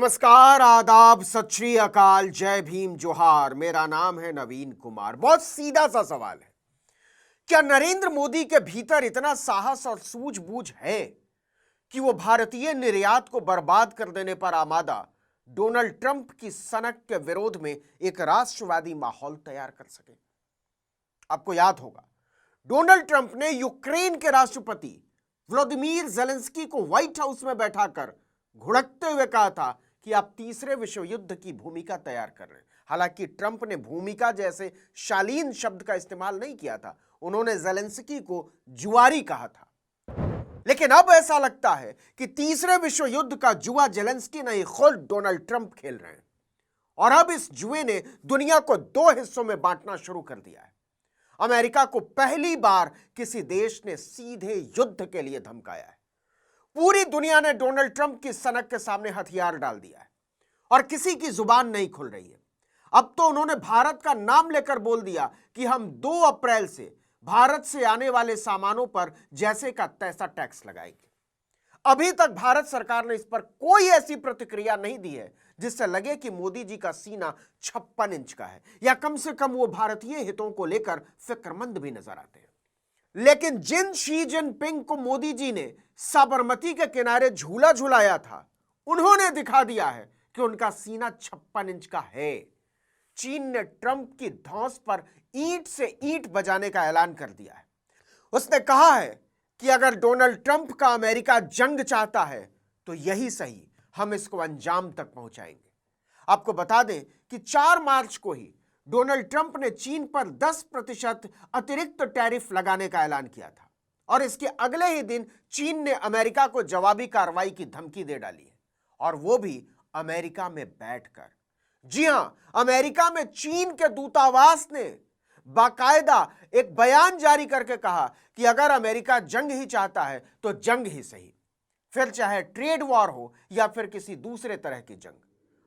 नमस्कार, आदाब, सत श्री अकाल, जय भीम, जोहार। मेरा नाम है नवीन कुमार। बहुत सीधा सा सवाल है, क्या नरेंद्र मोदी के भीतर इतना साहस और सूझबूझ है कि वो भारतीय निर्यात को बर्बाद कर देने पर आमादा डोनाल्ड ट्रंप की सनक के विरोध में एक राष्ट्रवादी माहौल तैयार कर सके? आपको याद होगा, डोनाल्ड ट्रंप ने यूक्रेन के राष्ट्रपति व्लादिमीर जेलेंस्की को व्हाइट हाउस में बैठाकर घुड़कते हुए कहा था कि आप तीसरे विश्व युद्ध की भूमिका तैयार कर रहे हैं। हालांकि ट्रंप ने भूमिका जैसे शालीन शब्द का इस्तेमाल नहीं किया था, उन्होंने जेलेंस्की को जुआरी कहा था। लेकिन अब ऐसा लगता है कि तीसरे विश्व युद्ध का जुआ जेलेंस्की नहीं, खुद डोनाल्ड ट्रंप खेल रहे हैं। और अब इस जुए ने दुनिया को दो हिस्सों में बांटना शुरू कर दिया है। अमेरिका को पहली बार किसी देश ने सीधे युद्ध के लिए धमकाया है। पूरी दुनिया ने डोनाल्ड ट्रंप की सनक के सामने हथियार डाल दिया है और किसी की जुबान नहीं खुल रही है। अब तो उन्होंने भारत का नाम लेकर बोल दिया कि हम 2 अप्रैल से भारत से आने वाले सामानों पर जैसे का तैसा टैक्स लगाएंगे। अभी तक भारत सरकार ने इस पर कोई ऐसी प्रतिक्रिया नहीं दी है जिससे लगे कि मोदी जी का सीना 56 इंच का है, या कम से कम वो भारतीय हितों को लेकर फिक्रमंद भी नजर आते हैं। लेकिन जिन शी जिनपिंग को मोदी जी ने साबरमती के किनारे झूला झुलाया था, उन्होंने दिखा दिया है कि उनका सीना 56 इंच का है। चीन ने ट्रंप की धौंस पर ईंट से ईंट बजाने का ऐलान कर दिया है। उसने कहा है कि अगर डोनाल्ड ट्रंप का अमेरिका जंग चाहता है तो यही सही, हम इसको अंजाम तक पहुंचाएंगे। आपको बता दें कि 4 मार्च को ही डोनाल्ड ट्रंप ने चीन पर 10% अतिरिक्त टैरिफ लगाने का ऐलान किया था और इसके अगले ही दिन चीन ने अमेरिका को जवाबी कार्रवाई की धमकी दे डाली है, और वो भी अमेरिका में बैठकर। जी हां, अमेरिका में चीन के दूतावास ने बाकायदा एक बयान जारी करके कहा कि अगर अमेरिका जंग ही चाहता है तो जंग ही सही, फिर चाहे ट्रेड वॉर हो या फिर किसी दूसरे तरह की जंग,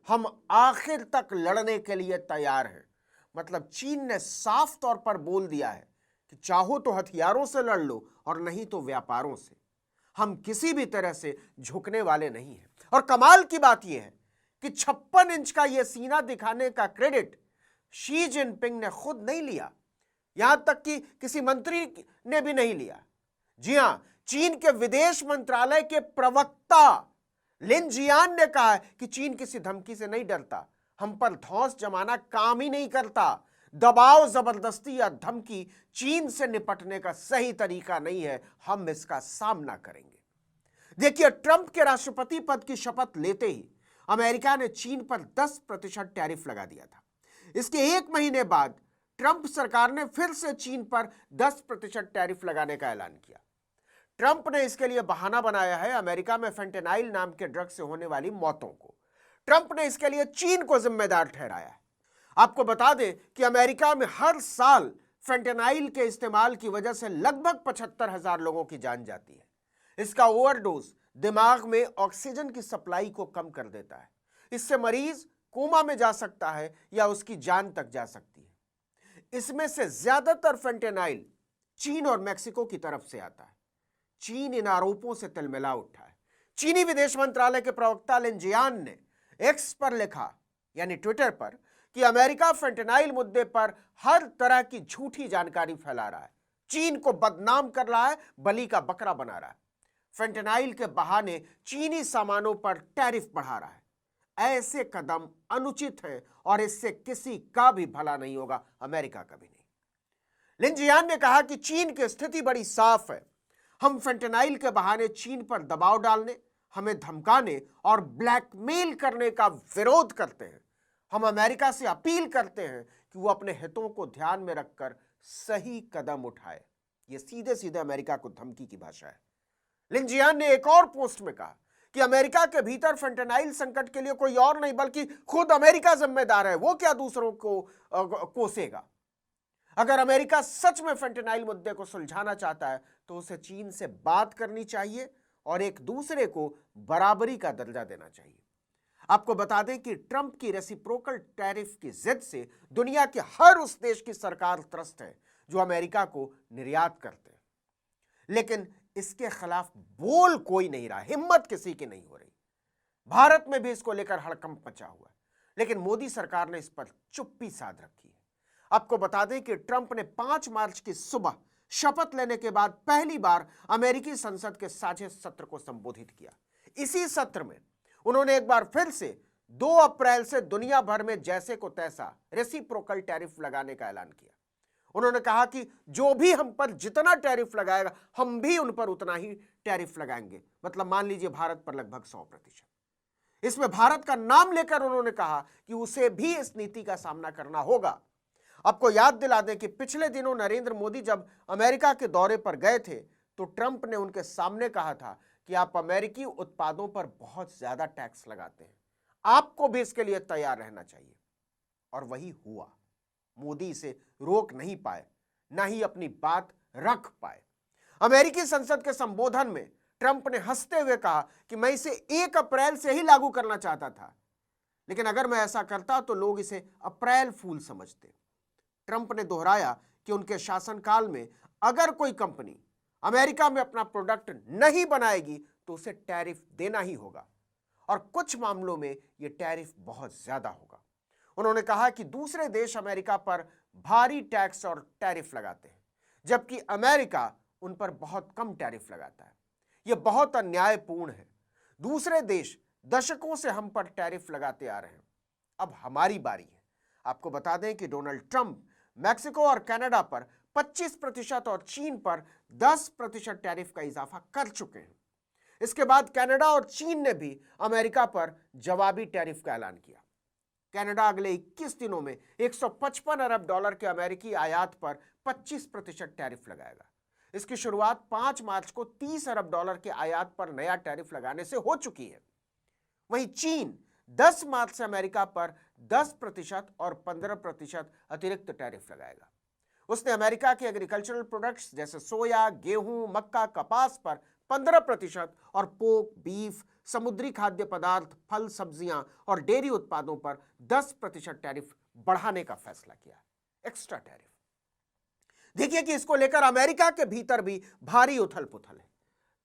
हम आखिर तक लड़ने के लिए तैयार हैं। मतलब चीन ने साफ तौर पर बोल दिया है कि चाहो तो हथियारों से लड़ लो और नहीं तो व्यापारों से, हम किसी भी तरह से झुकने वाले नहीं हैं। और कमाल की बात यह है कि 56 इंच का यह सीना दिखाने का क्रेडिट शी जिनपिंग ने खुद नहीं लिया, यहां तक कि किसी मंत्री ने भी नहीं लिया। जी हां, चीन के विदेश मंत्रालय के प्रवक्ता लिन जियान ने कहा है कि चीन किसी धमकी से नहीं डरता, हम पर धौंस जमाना काम ही नहीं करता, दबाव, जबरदस्ती या धमकी चीन से निपटने का सही तरीका नहीं है, हम इसका सामना करेंगे। देखिए, ट्रंप के राष्ट्रपति पद की शपथ लेते ही अमेरिका ने चीन पर 10% टैरिफ लगा दिया था। इसके 1 महीने बाद ट्रंप सरकार ने फिर से चीन पर 10% टैरिफ लगाने का ऐलान किया। ट्रंप ने इसके लिए बहाना बनाया है अमेरिका में फेंटेनाइल नाम के ड्रग से होने वाली मौतों को। ट्रंप ने इसके लिए चीन को जिम्मेदार ठहराया है। आपको बता दें कि अमेरिका में हर साल फेंटेनाइल के इस्तेमाल की वजह से लगभग 75,000 लोगों की जान जाती है। इसका ओवरडोज दिमाग में ऑक्सीजन की सप्लाई को कम कर देता है। इससे मरीज कोमा में जा सकता है या उसकी जान तक जा सकती है। इसमें से ज्यादातर फेंटेनाइल चीन और मेक्सिको की तरफ से आता है। चीन इन आरोपों से तिलमिला उठा है। चीनी विदेश मंत्रालय के प्रवक्ता लिन जियान ने एक्स पर लिखा, यानी ट्विटर पर, कि अमेरिका फेंटेनाइल मुद्दे पर हर तरह की झूठी जानकारी फैला रहा है, चीन को बदनाम कर रहा है, बलि का बकरा बना रहा है, फेंटेनाइल के बहाने चीनी सामानों पर टैरिफ बढ़ा रहा है। ऐसे कदम अनुचित है और इससे किसी का भी भला नहीं होगा, अमेरिका का भी नहीं। लिन जियान ने कहा कि चीन की स्थिति बड़ी साफ है, हम फेंटेनाइल के बहाने चीन पर दबाव डालने, हमें धमकाने और ब्लैकमेल करने का विरोध करते हैं। हम अमेरिका से अपील करते हैं कि वो अपने हितों को ध्यान में रखकर सही कदम उठाए। ये सीधे सीधे अमेरिका को धमकी की भाषा है। लिन जियान ने एक और पोस्ट में कहा कि अमेरिका के भीतर फेंटेनाइल संकट के लिए कोई और नहीं बल्कि खुद अमेरिका जिम्मेदार है, वो क्या दूसरों को कोसेगा। अगर अमेरिका सच में फेंटेनाइल मुद्दे को सुलझाना चाहता है तो उसे चीन से बात करनी चाहिए और एक दूसरे को बराबरी का दर्जा देना चाहिए। आपको बता दें कि ट्रंप की रेसिप्रोकल टैरिफ की जिद से दुनिया के हर उस देश की सरकार त्रस्त है जो अमेरिका को निर्यात करते हैं, लेकिन इसके खिलाफ बोल कोई नहीं रहा, हिम्मत किसी की नहीं हो रही। भारत में भी इसको लेकर हड़कंप मचा हुआ है, लेकिन मोदी सरकार ने इस पर चुप्पी साध रखी है। आपको बता दें कि ट्रंप ने 5 मार्च की सुबह शपथ लेने के बाद पहली बार अमेरिकी संसद के साझे सत्र को संबोधित किया। इसी सत्र में उन्होंने एक बार फिर से 2 अप्रैल से दुनिया भर में जैसे को तैसा रेसिप्रोकल टैरिफ लगाने का ऐलान किया। उन्होंने कहा कि जो भी हम पर जितना टैरिफ लगाएगा हम भी उन पर उतना ही टैरिफ लगाएंगे। मतलब मान लीजिए भारत पर लगभग 100%। इसमें भारत का नाम लेकर उन्होंने कहा कि उसे भी इस नीति का सामना करना होगा। आपको याद दिला दें कि पिछले दिनों नरेंद्र मोदी जब अमेरिका के दौरे पर गए थे तो ट्रंप ने उनके सामने कहा था कि आप अमेरिकी उत्पादों पर बहुत ज्यादा टैक्स लगाते हैं, आपको भी इसके लिए तैयार रहना चाहिए। और वही हुआ। मोदी इसे रोक नहीं पाए, ना ही अपनी बात रख पाए। अमेरिकी संसद के संबोधन में ट्रंप ने हंसते हुए कहा कि मैं इसे 1 अप्रैल से ही लागू करना चाहता था, लेकिन अगर मैं ऐसा करता तो लोग इसे अप्रैल फूल समझते। ट्रंप ने दोहराया कि उनके शासनकाल में अगर कोई कंपनी अमेरिका में अपना प्रोडक्ट नहीं बनाएगी तो उसे टैरिफ देना ही होगा, और कुछ मामलों में यह टैरिफ बहुत ज्यादा होगा। उन्होंने कहा कि दूसरे देश अमेरिका पर भारी टैक्स और टैरिफ लगाते हैं, जबकि अमेरिका उन पर बहुत कम टैरिफ लगाता है। यह बहुत अन्यायपूर्ण है। दूसरे देश दशकों से हम पर टैरिफ लगाते आ रहे हैं, अब हमारी बारी है। आपको बता दें कि डोनाल्ड ट्रंप मैक्सिको और कनाडा पर 25% और चीन पर 10% टैरिफ का इजाफा कर चुके हैं। इसके बाद कनाडा और चीन ने भी अमेरिका पर जवाबी टैरिफ का ऐलान किया। कनाडा अगले 21 दिनों में $155 अरब के अमेरिकी आयात पर 25% टैरिफ लगाएगा। इसकी शुरुआत 5 मार्च को $30 अरब के आयात पर नया टैरिफ लगाने से हो चुकी है। वहीं चीन 10 मार्च से अमेरिका पर 10% और 15% अतिरिक्त टैरिफ लगाएगा। उसने अमेरिका के एग्रीकल्चरल प्रोडक्ट्स जैसे सोया, गेहूं, मक्का, कपास पर 15% और पोर्क, बीफ, समुद्री खाद्य पदार्थ, फल, सब्जियां और डेयरी उत्पादों पर 10% टैरिफ बढ़ाने का फैसला किया। Extra tariff. देखिए कि इसको लेकर अमेरिका के भीतर भी भारी उथल पुथल है।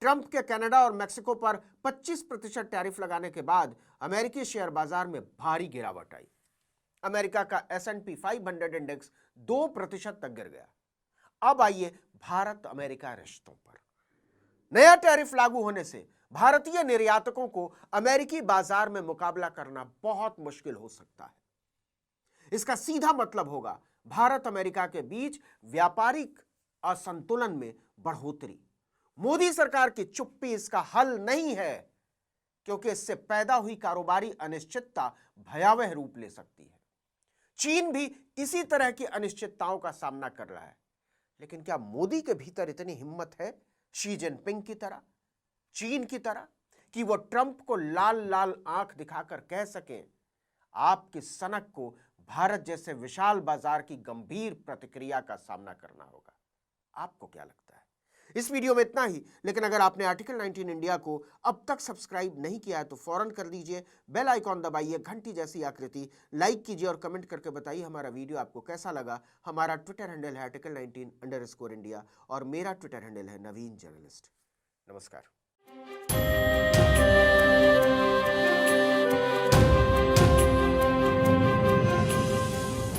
ट्रंप के कनाडा और मैक्सिको पर 25% टैरिफ लगाने के बाद अमेरिकी शेयर बाजार में भारी गिरावट आई। अमेरिका का S&P 500 इंडेक्स 2% तक गिर गया। अब आइए भारत अमेरिका रिश्तों पर। नया टैरिफ लागू होने से भारतीय निर्यातकों को अमेरिकी बाजार में मुकाबला करना बहुत मुश्किल हो सकता है। इसका सीधा मतलब होगा भारत अमेरिका के बीच व्यापारिक असंतुलन में बढ़ोतरी। मोदी सरकार की चुप्पी इसका हल नहीं है, क्योंकि इससे पैदा हुई कारोबारी अनिश्चितता भयावह रूप ले सकती है। चीन भी इसी तरह की अनिश्चितताओं का सामना कर रहा है, लेकिन क्या मोदी के भीतर इतनी हिम्मत है शी जिनपिंग की तरह, चीन की तरह, कि वो ट्रंप को लाल लाल आंख दिखाकर कह सकें आपकी सनक को भारत जैसे विशाल बाजार की गंभीर प्रतिक्रिया का सामना करना होगा? आपको क्या लगता है? इस वीडियो में इतना ही, लेकिन अगर आपने आर्टिकल 19 इंडिया को अब तक सब्सक्राइब नहीं किया है तो फौरन कर दीजिए। बेल आइकॉन दबाइए, घंटी जैसी आकृति, लाइक कीजिए और कमेंट करके बताइए हमारा वीडियो आपको कैसा लगा। हमारा ट्विटर हैंडल है article19_India और मेरा ट्विटर हैंडल है नवीन जर्नलिस्ट। नमस्कार।